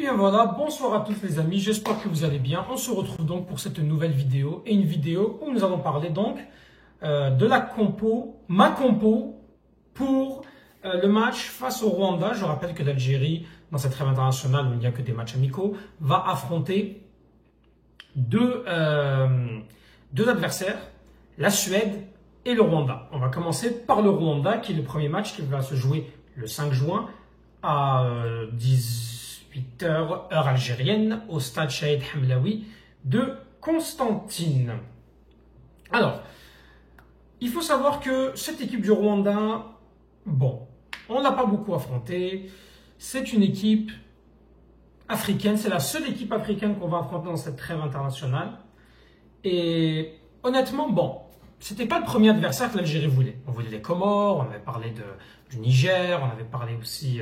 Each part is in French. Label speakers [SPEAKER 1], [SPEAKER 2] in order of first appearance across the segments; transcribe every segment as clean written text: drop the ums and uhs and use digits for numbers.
[SPEAKER 1] bien voilà, bonsoir à tous les amis, j'espère que vous allez bien. On se retrouve donc pour cette nouvelle vidéo et une vidéo où nous allons parler donc de la compo, ma compo pour le match face au Rwanda. Je rappelle que l'Algérie, dans cette trêve internationale où il n'y a que des matchs amicaux, va affronter deux adversaires, la Suède et le Rwanda. On va commencer par le Rwanda qui est le premier match qui va se jouer le 5 juin à 18h heure algérienne au stade Shahid Hamlaoui de Constantine. Alors, il faut savoir que cette équipe du Rwanda, bon, on l'a pas beaucoup affrontée. C'est une équipe africaine, c'est la seule équipe africaine qu'on va affronter dans cette trêve internationale. Et honnêtement, bon, c'était pas le premier adversaire que l'Algérie voulait. On voulait les Comores, on avait parlé du Niger, on avait parlé aussi,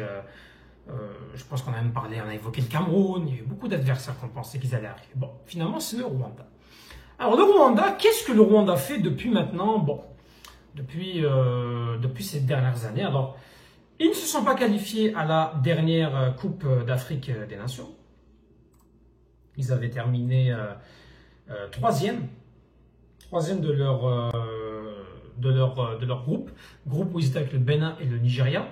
[SPEAKER 1] je pense qu'on a même parlé, on a évoqué le Cameroun. Il y a eu beaucoup d'adversaires qu'on pensait qu'ils allaient arriver. Bon, finalement, c'est le Rwanda. Alors, le Rwanda, qu'est-ce que le Rwanda fait depuis maintenant? Bon, depuis ces dernières années. Alors, ils ne se sont pas qualifiés à la dernière Coupe d'Afrique des Nations. Ils avaient terminé troisième de leur groupe où ils étaient avec le Bénin et le Nigeria.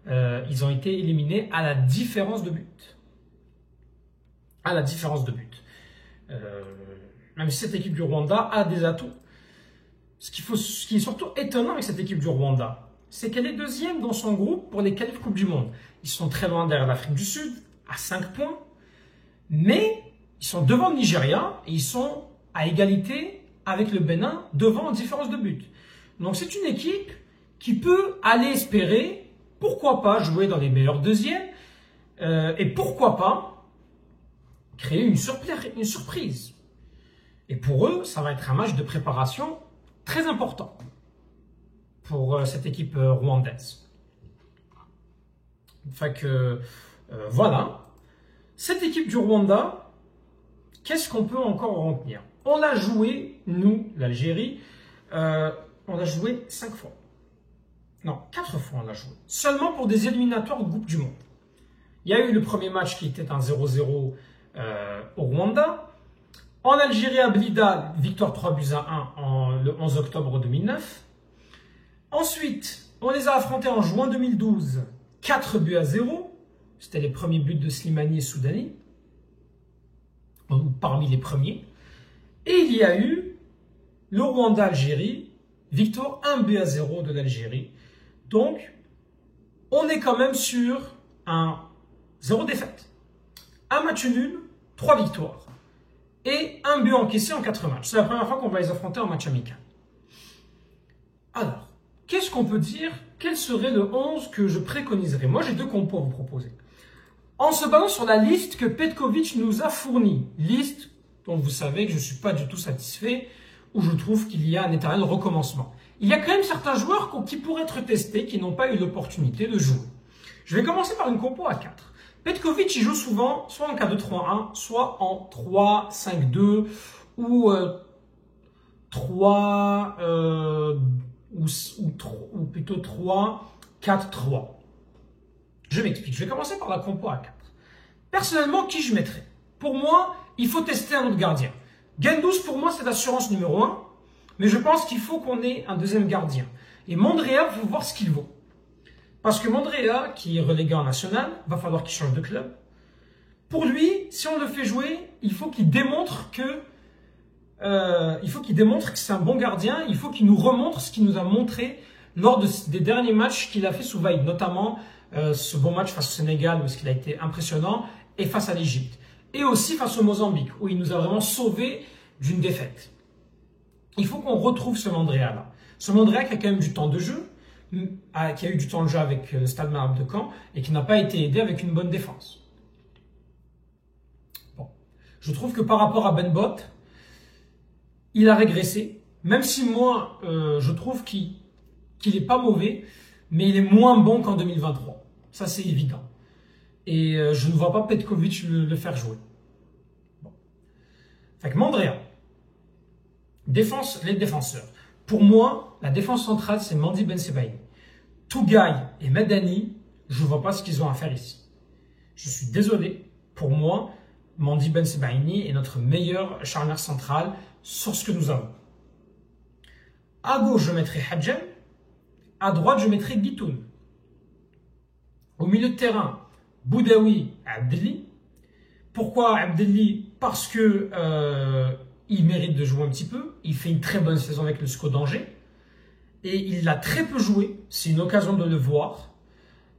[SPEAKER 1] Ils ont été éliminés à la différence de but. Même si cette équipe du Rwanda a des atouts. Ce qui est surtout étonnant avec cette équipe du Rwanda, c'est qu'elle est deuxième dans son groupe pour les qualifs Coupe du Monde. Ils sont très loin derrière l'Afrique du Sud, à 5 points. Mais ils sont devant le Nigeria et ils sont à égalité avec le Bénin devant en différence de but. Donc c'est une équipe qui peut aller espérer, pourquoi pas jouer dans les meilleurs deuxièmes et pourquoi pas créer une surprise. Et pour eux, ça va être un match de préparation très important pour cette équipe rwandaise. Fait que voilà, cette équipe du Rwanda, qu'est-ce qu'on peut encore en retenir? On l'a joué, nous, l'Algérie, on l'a joué 5 fois. Non, 4 fois on l'a joué. Seulement pour des éliminatoires de Coupe du Monde. Il y a eu le premier match qui était un 0-0 au Rwanda. En Algérie, à Blida, victoire 3-1 le 11 octobre 2009. Ensuite, on les a affrontés en juin 2012, 4-0. C'était les premiers buts de Slimani et Soudani, parmi les premiers. Et il y a eu le Rwanda-Algérie, victoire 1-0 de l'Algérie. Donc, on est quand même sur un 0 défaite. Un match nul, 3 victoires. Et un but encaissé en 4 matchs. C'est la première fois qu'on va les affronter en match amical. Alors, qu'est-ce qu'on peut dire? Quel serait le 11 que je préconiserais? Moi, j'ai 2 compos à vous proposer. En se basant sur la liste que Petkovic nous a fournie, liste dont vous savez que je ne suis pas du tout satisfait, où je trouve qu'il y a un éternel recommencement. Il y a quand même certains joueurs qui pourraient être testés, qui n'ont pas eu l'opportunité de jouer. Je vais commencer par une compo à 4. Petkovic, il joue souvent soit en 4-2-3-1, soit en 3-5-2 ou 3 ou plutôt 3-4-3. Je m'explique. Je vais commencer par la compo à 4. Personnellement, qui je mettrais? Pour moi, il faut tester un autre gardien. Gendouzi, pour moi, c'est l'assurance numéro 1. Mais je pense qu'il faut qu'on ait un deuxième gardien. Et Mandrea, il faut voir ce qu'il vaut. Parce que Mandrea, qui est relégué en national, va falloir qu'il change de club. Pour lui, si on le fait jouer, il faut qu'il démontre que c'est un bon gardien. Il faut qu'il nous remontre ce qu'il nous a montré lors des derniers matchs qu'il a fait sous Vaïd, notamment ce bon match face au Sénégal où il a été impressionnant et face à l'Égypte. Et aussi face au Mozambique où il nous a vraiment sauvés d'une défaite. Il faut qu'on retrouve ce Mandrea-là. Ce Mandrea qui a quand même du temps de jeu, qui a eu du temps de jeu avec le Stade Malherbe de Caen et qui n'a pas été aidé avec une bonne défense. Bon. Je trouve que par rapport à Ben Bot, il a régressé, même si moi, je trouve qu'il n'est pas mauvais, mais il est moins bon qu'en 2023. Ça, c'est évident. Et je ne vois pas Petkovic le faire jouer. Bon. Fait que Mandrea, les défenseurs. Pour moi, la défense centrale, c'est Mandi Bensebaini. Tougaï et Medani, je ne vois pas ce qu'ils ont à faire ici. Je suis désolé. pour moi, Mandi Ben Sebaini est notre meilleur charnière central sur ce que nous avons. À gauche, je mettrai Hadjem. À droite, je mettrai Guitoun. Au milieu de terrain, Boudaoui, Abdelli. Pourquoi Abdelli? Parce que il mérite de jouer un petit peu. Il fait une très bonne saison avec le SCO d'Angers. Et il l'a très peu joué. C'est une occasion de le voir.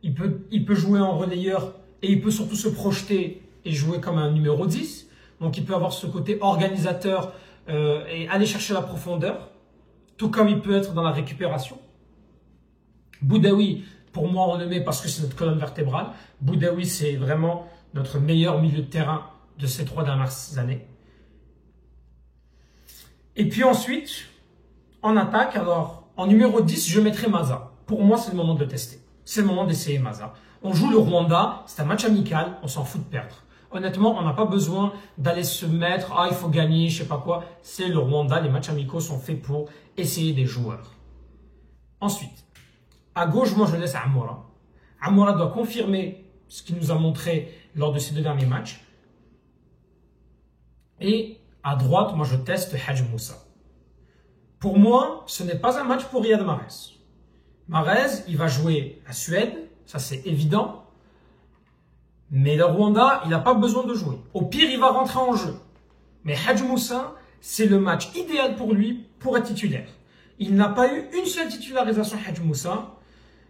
[SPEAKER 1] Il peut jouer en relayeur et il peut surtout se projeter et jouer comme un numéro 10. Donc il peut avoir ce côté organisateur et aller chercher la profondeur. Tout comme il peut être dans la récupération. Boudaoui, pour moi, on le met parce que c'est notre colonne vertébrale. Boudaoui, c'est vraiment notre meilleur milieu de terrain de ces 3 dernières années. Et puis ensuite, en attaque, alors, en numéro 10, je mettrai Maza. Pour moi, c'est le moment de le tester. C'est le moment d'essayer Maza. On joue le Rwanda, c'est un match amical, on s'en fout de perdre. Honnêtement, on n'a pas besoin d'aller se mettre, il faut gagner, je sais pas quoi. C'est le Rwanda, les matchs amicaux sont faits pour essayer des joueurs. Ensuite, à gauche, moi, je laisse Amoura. Amoura doit confirmer ce qu'il nous a montré lors de ces 2 derniers matchs. Et à droite, moi, je teste Hadj Moussa. Pour moi, ce n'est pas un match pour Riyad Mahrez. Mahrez, il va jouer à Suède, ça c'est évident. Mais le Rwanda, il n'a pas besoin de jouer. Au pire, il va rentrer en jeu. Mais Hadj Moussa, c'est le match idéal pour lui pour être titulaire. Il n'a pas eu une seule titularisation Hadj Moussa.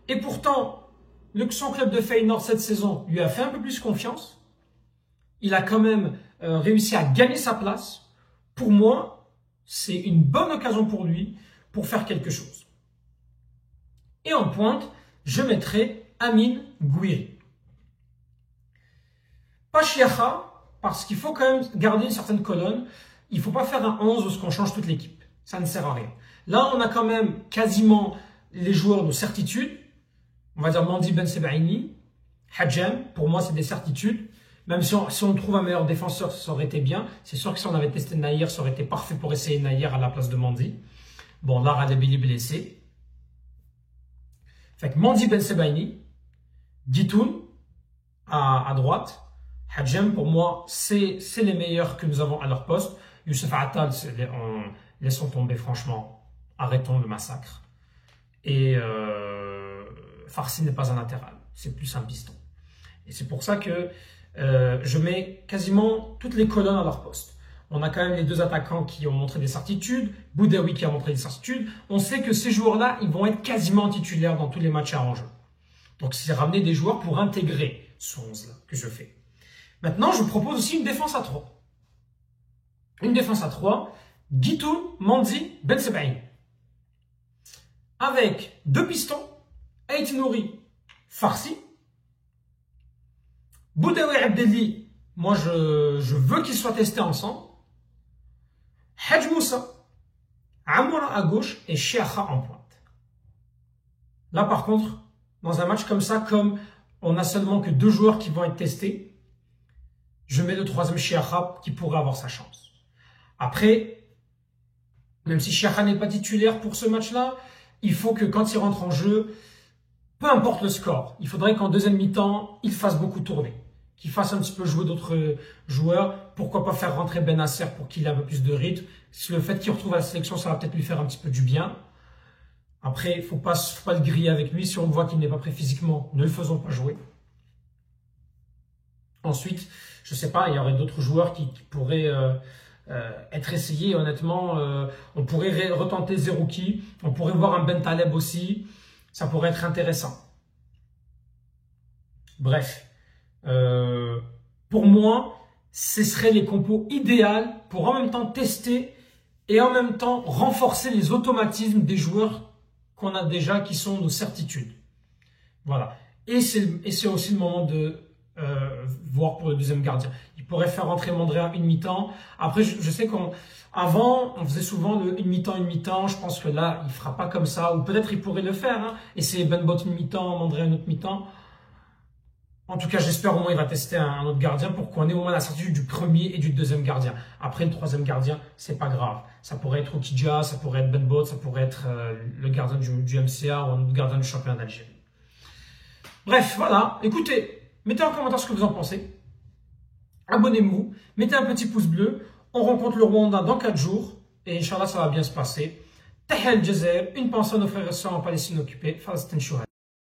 [SPEAKER 1] Et pourtant, son club de Feyenoord cette saison lui a fait un peu plus confiance. Il a quand même réussi à gagner sa place. Pour moi, c'est une bonne occasion pour lui pour faire quelque chose. Et en pointe, je mettrai Amine Gouiri. Pas Chiacha, parce qu'il faut quand même garder une certaine colonne. Il ne faut pas faire un 11 où on change toute l'équipe. Ça ne sert à rien. Là, on a quand même quasiment les joueurs de certitude. On va dire Mandi Ben Sebaini, Hadjem, pour moi, c'est des certitudes. Même si on trouve un meilleur défenseur, ça aurait été bien. C'est sûr que si on avait testé Naïr, ça aurait été parfait pour essayer Naïr à la place de Mandi. Bon, là, Radebili blessé. Fait que Mandi Ben Sebaini, Guitoun à droite. Hadjem, pour moi, c'est les meilleurs que nous avons à leur poste. Youssef Attal, laissons tomber, franchement. Arrêtons le massacre. Et Farsi n'est pas un latéral. C'est plus un piston. Et c'est pour ça que je mets quasiment toutes les colonnes à leur poste. On a quand même les 2 attaquants qui ont montré des certitudes. Boudaoui qui a montré des certitudes. On sait que ces joueurs-là, ils vont être quasiment titulaires dans tous les matchs à enjeu. Donc, c'est ramener des joueurs pour intégrer ce 11-là que je fais. Maintenant, je vous propose aussi une défense à 3. Une défense à 3. Guitoun, Mandi, Ben Sebaini. Avec 2 pistons. Ait Nouri, Farsi. Boudaoui Abdelli, moi je veux qu'ils soient testés ensemble. Hadj Moussa, Amoura à gauche et Chiacha en pointe. Là par contre, dans un match comme ça, comme on n'a seulement que 2 joueurs qui vont être testés, je mets le 3e Chiacha qui pourrait avoir sa chance. Après, même si Chiacha n'est pas titulaire pour ce match-là, il faut que quand il rentre en jeu, peu importe le score, il faudrait qu'en 2e mi-temps, il fasse beaucoup tourner. Qu'il fasse un petit peu jouer d'autres joueurs. Pourquoi pas faire rentrer Benasser pour qu'il ait un peu plus de rythme. Le fait qu'il retrouve à la sélection, ça va peut-être lui faire un petit peu du bien. Après, il ne faut pas le griller avec lui. Si on voit qu'il n'est pas prêt physiquement, ne le faisons pas jouer. Ensuite, je ne sais pas, il y aurait d'autres joueurs qui pourraient être essayés. Honnêtement, on pourrait retenter Zerouki. On pourrait voir un Ben Taleb aussi. Ça pourrait être intéressant. Bref. Pour moi, ce seraient les compos idéales pour en même temps tester et en même temps renforcer les automatismes des joueurs qu'on a déjà, qui sont nos certitudes. Voilà. Et c'est aussi le moment de voir pour le 2e gardien. Il pourrait faire rentrer Mandrea une mi-temps. Après, je sais qu'avant, on faisait souvent le une mi-temps. Je pense que là, il fera pas comme ça. Ou peut-être il pourrait le faire. Hein. Essayer Ben Bot une mi-temps, Mandrea une autre mi-temps. En tout cas, j'espère au moins il va tester un autre gardien pour qu'on ait au moins la certitude du 1er et du 2e gardien. Après, le 3e gardien, c'est pas grave. Ça pourrait être Okidja, ça pourrait être Ben Bot, ça pourrait être le gardien du MCA ou un autre gardien du championnat d'Algérie. Bref, voilà. Écoutez, mettez en commentaire ce que vous en pensez. abonnez-vous, mettez un petit pouce bleu. On rencontre le Rwanda dans 4 jours et Inch'Allah ça va bien se passer. Tahel Jazer, une pensée à nos frères et sœurs en Palestine occupée, Palestine Chouhad.